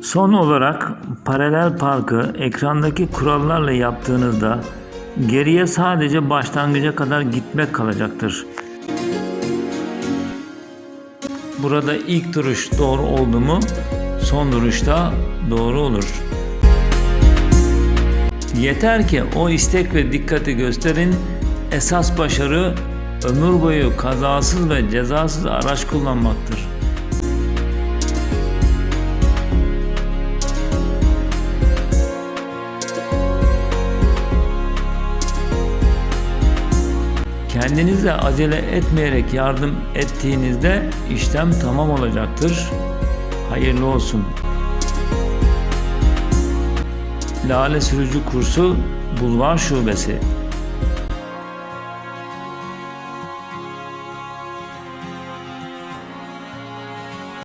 Son olarak paralel parkı ekrandaki kurallarla yaptığınızda geriye sadece başlangıca kadar gitmek kalacaktır. Burada ilk duruş doğru oldu mu son duruşta doğru olur. Yeter ki o istek ve dikkati gösterin. Esas başarı ömür boyu kazasız ve cezasız araç kullanmaktır. Kendinizle acele etmeyerek yardım ettiğinizde işlem tamam olacaktır. Hayırlı olsun. Lale Sürücü Kursu Bulvar Şubesi